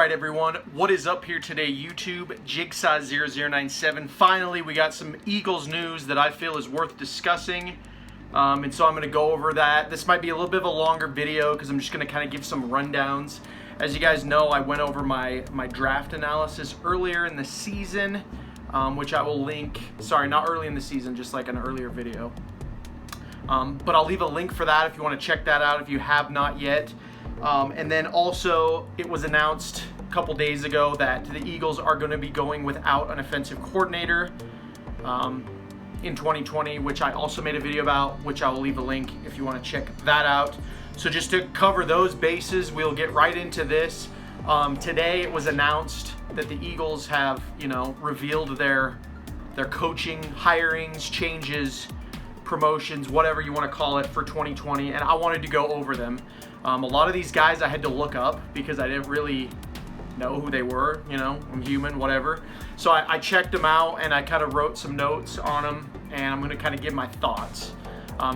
Alright everyone, what is up here today YouTube? Jigsaw0097. Finally, we got some Eagles news that I feel is worth discussing. And so I'm going to go over that. This might be a little bit of a longer video because I'm just going to kind of give some rundowns. As you guys know, I went over my draft analysis earlier in the season, which I will link. Sorry, not early in the season, just like an earlier video. But I'll leave a link for that if you want to check that out if you have not yet. And then also, it was announced a couple days ago that the Eagles are going to be going without an offensive coordinator in 2020, which I also made a video about, which I will leave a link if you want to check that out. So just to cover those bases, we'll get right into this. Today it was announced that the Eagles have, revealed their coaching, hirings, changes, promotions, whatever you want to call it, for 2020, and I wanted to go over them. A lot of these guys I had to look up because I didn't really know who they were. I'm human, whatever. So I checked them out and I kind of wrote some notes on them, and I'm going to kind of give my thoughts.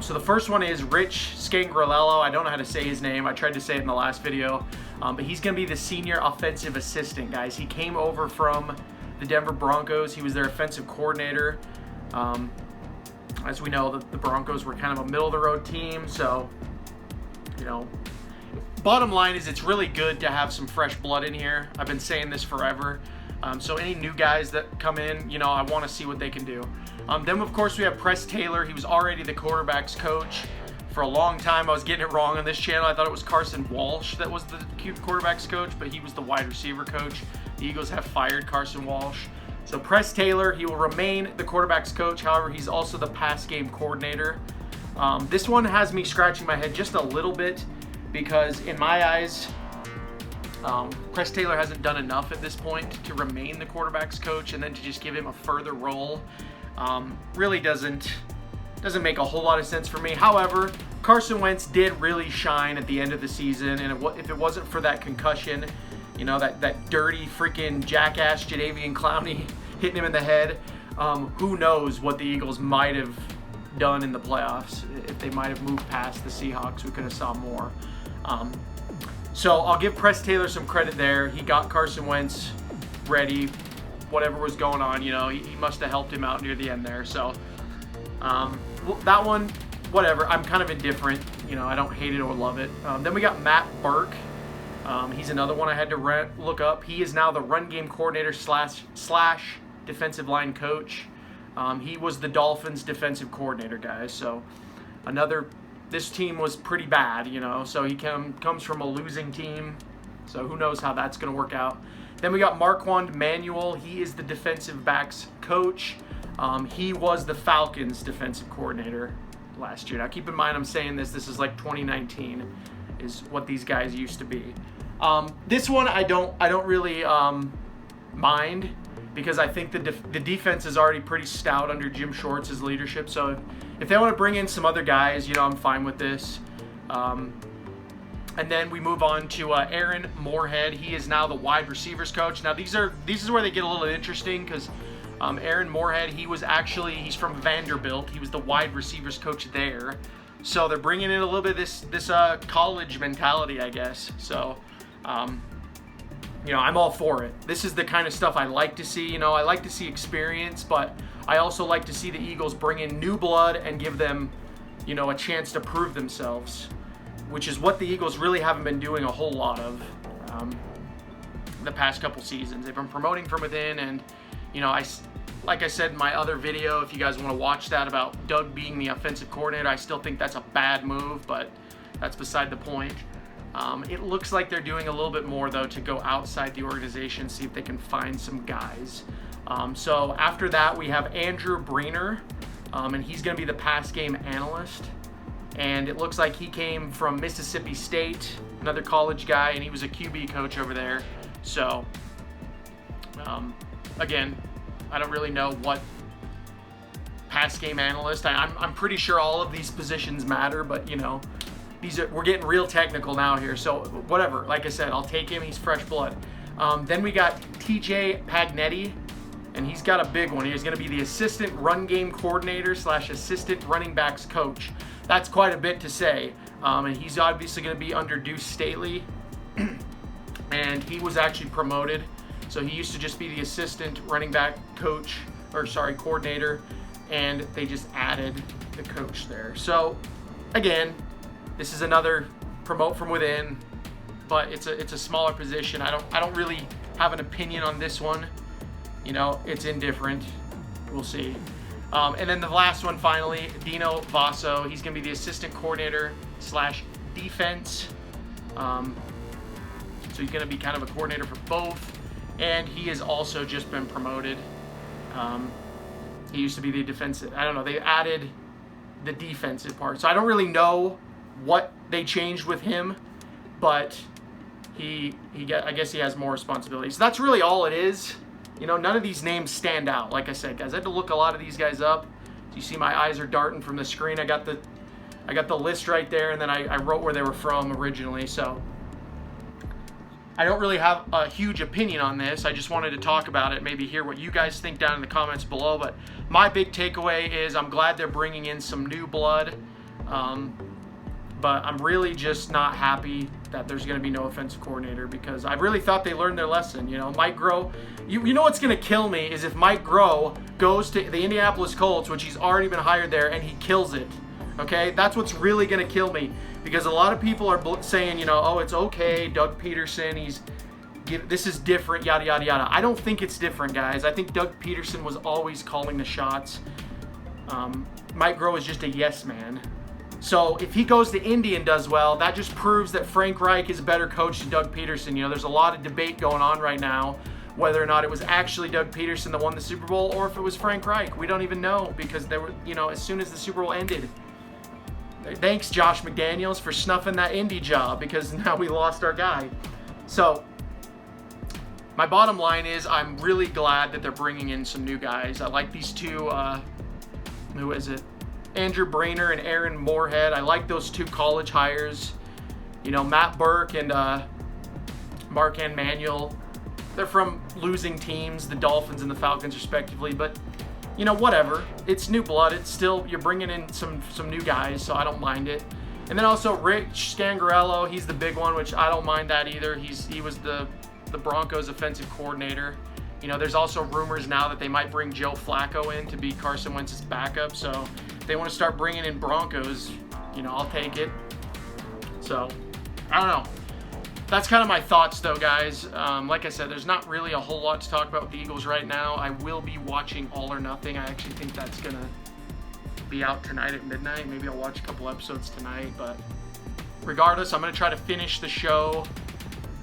So the first one is Rich Scangarello. I don't know how to say his name. I tried to say it in the last video, but he's going to be the senior offensive assistant, guys. He came over from the Denver Broncos. He was their offensive coordinator. As we know, the Broncos were kind of a middle-of-the-road team, so, bottom line is it's really good to have some fresh blood in here. I've been saying this forever. So any new guys that come in, I want to see what they can do. Then, of course, we have Press Taylor. He was already the quarterback's coach. For a long time, I was getting it wrong on this channel. I thought it was Carson Walsh that was the quarterback's coach, but he was the wide receiver coach. The Eagles have fired Carson Walsh. So Press Taylor, he will remain the quarterback's coach. However, he's also the pass game coordinator. This one has me scratching my head just a little bit because in my eyes, Press Taylor hasn't done enough at this point to remain the quarterback's coach, and then to just give him a further role really doesn't make a whole lot of sense for me. However, Carson Wentz did really shine at the end of the season, and if it wasn't for that concussion, that dirty freaking jackass Jadeveon Clowney hitting him in the head, who knows what the Eagles might have done in the playoffs. If they might have moved past the Seahawks, we could have saw more. So I'll give Press Taylor some credit there. He got Carson Wentz ready, whatever was going on, he must have helped him out near the end there. So that one, whatever, I'm kind of indifferent. I don't hate it or love it. Then we got Matt Burke. He's another one I had to look up. He is now the run game coordinator slash defensive line coach. He was the Dolphins defensive coordinator, guys. So this team was pretty bad, so he comes from a losing team. So who knows how that's going to work out. Then we got Marquand Manuel. He is the defensive backs coach. He was the Falcons defensive coordinator last year. Now keep in mind, I'm saying this is like 2019 is what these guys used to be. This one I don't really mind because I think the defense is already pretty stout under Jim Schwartz's leadership. So if they want to bring in some other guys, I'm fine with this. And then we move on to Aaron Moorhead. He is now the wide receivers coach. Now these is where they get a little interesting because Aaron Moorhead, he's from Vanderbilt. He was the wide receivers coach there. So they're bringing in a little bit of this college mentality, I guess. So, I'm all for it. This is the kind of stuff I like to see. I like to see experience, but I also like to see the Eagles bring in new blood and give them, a chance to prove themselves, which is what the Eagles really haven't been doing a whole lot of the past couple seasons. They've been promoting from within, and, like I said in my other video, if you guys want to watch that about Doug being the offensive coordinator, I still think that's a bad move, but that's beside the point. It looks like they're doing a little bit more, though, to go outside the organization, see if they can find some guys. So after that, we have Andrew Breener, and he's going to be the pass game analyst. And it looks like he came from Mississippi State, another college guy, and he was a QB coach over there. So, again, I don't really know what pass game analyst. I'm pretty sure all of these positions matter, but we're getting real technical now here. So whatever. Like I said, I'll take him. He's fresh blood. Then we got TJ Pagnetti, and he's got a big one. He's going to be the assistant run game coordinator slash assistant running backs coach. That's quite a bit to say. And he's obviously going to be under Deuce Staley. and he was actually promoted. So he used to just be the assistant running back coach, or sorry, coordinator, and they just added the coach there. So again, this is another promote from within, but it's a smaller position. I don't really have an opinion on this one. You know, it's indifferent. We'll see. And then the last one, finally, Dino Vasso. He's going to be the assistant coordinator / defense. So he's going to be kind of a coordinator for both. And he has also just been promoted. He used to be the defensive. I don't know. They added the defensive part. So I don't really know what they changed with him, but I guess he has more responsibilities. So that's really all it is. You know, none of these names stand out. Like I said, guys, I had to look a lot of these guys up. So you see my eyes are darting from the screen. I got the list right there, and then I wrote where they were from originally. So I don't really have a huge opinion on this. I just wanted to talk about it, maybe hear what you guys think down in the comments below. But my big takeaway is I'm glad they're bringing in some new blood. But I'm really just not happy that there's going to be no offensive coordinator, because I really thought they learned their lesson. You know, Mike Groh, you know what's going to kill me is if Mike Groh goes to the Indianapolis Colts, which he's already been hired there, and he kills it. Okay, that's what's really going to kill me, because a lot of people are saying, you know, oh, it's okay, Doug Peterson, this is different, yada, yada, yada. I don't think it's different, guys. I think Doug Peterson was always calling the shots. Mike Groh is just a yes man. So if he goes to Indy and does well, that just proves that Frank Reich is a better coach than Doug Peterson. You know, there's a lot of debate going on right now whether or not it was actually Doug Peterson that won the Super Bowl or if it was Frank Reich. We don't even know, because there were, you know, as soon as the Super Bowl ended. Thanks, Josh McDaniels, for snuffing that Indy job, because now we lost our guy. So my bottom line is I'm really glad that they're bringing in some new guys. I like these two, who is it? Andrew Brainer and Aaron Moorhead. I like those two college hires. You know, Matt Burke and Mark Manuel. They're from losing teams, the Dolphins and the Falcons respectively. But, you know, whatever. It's new blood. It's still, you're bringing in some new guys, so I don't mind it. And then also Rich Scangarello. He's the big one, which I don't mind that either. He was the Broncos offensive coordinator. You know, there's also rumors now that they might bring Joe Flacco in to be Carson Wentz's backup. So if they want to start bringing in Broncos, you know, I'll take it. So, I don't know. That's kind of my thoughts, though, guys. Like I said, there's not really a whole lot to talk about with the Eagles right now. I will be watching All or Nothing. I actually think that's going to be out tonight at midnight. Maybe I'll watch a couple episodes tonight. But regardless, I'm going to try to finish the show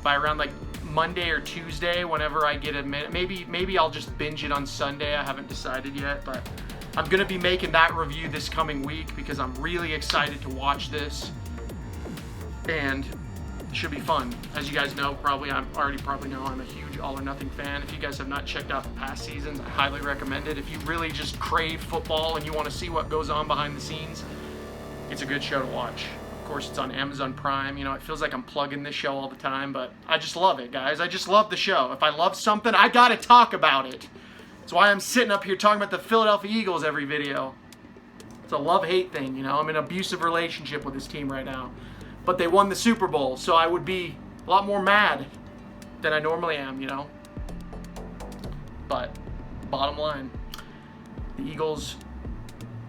by around, like, Monday or Tuesday, whenever I get a minute. Maybe I'll just binge it on Sunday. I haven't decided yet, but I'm going to be making that review this coming week because I'm really excited to watch this, and it should be fun. As you guys know, probably I'm a huge All or Nothing fan. If you guys have not checked out the past seasons, I highly recommend it. If you really just crave football and you want to see what goes on behind the scenes, it's a good show to watch. Of course, it's on Amazon Prime. You know, it feels like I'm plugging this show all the time, but I just love it, guys. I just love the show. If I love something, I gotta talk about it. That's why I'm sitting up here talking about the Philadelphia Eagles every video. It's a love-hate thing, you know. I'm in an abusive relationship with this team right now. But they won the Super Bowl, so I would be a lot more mad than I normally am, you know. But, bottom line, the Eagles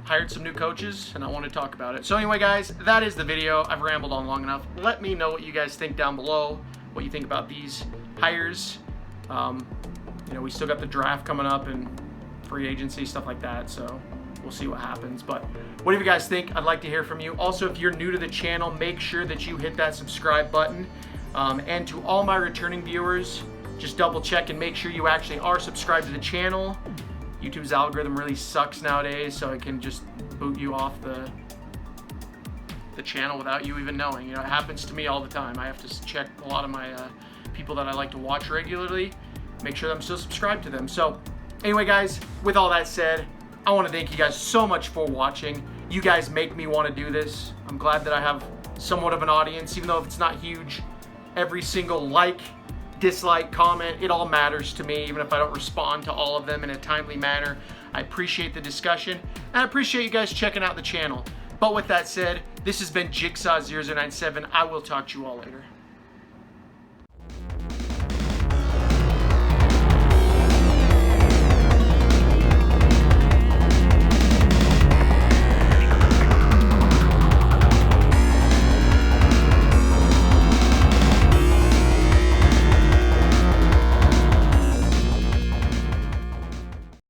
hired some new coaches, and I want to talk about it. So anyway, guys, that is the video. I've rambled on long enough. Let me know what you guys think down below, what you think about these hires. You know, we still got the draft coming up and free agency, stuff like that, so we'll see what happens. But whatever you guys think, I'd like to hear from you. Also, if you're new to the channel, make sure that you hit that subscribe button. And to all my returning viewers, just double check and make sure you actually are subscribed to the channel. YouTube's algorithm really sucks nowadays, so it can just boot you off the channel without you even knowing. You know, it happens to me all the time. I have to check a lot of my people that I like to watch regularly, make sure that I'm still subscribed to them. So anyway, guys, with all that said, I want to thank you guys so much for watching. You guys make me want to do this. I'm glad that I have somewhat of an audience, even though if it's not huge. Every single like, dislike, comment, it all matters to me, even if I don't respond to all of them in a timely manner. I appreciate the discussion, and I appreciate you guys checking out the channel. But with that said, this has been Jigsaw097. I will talk to you all later.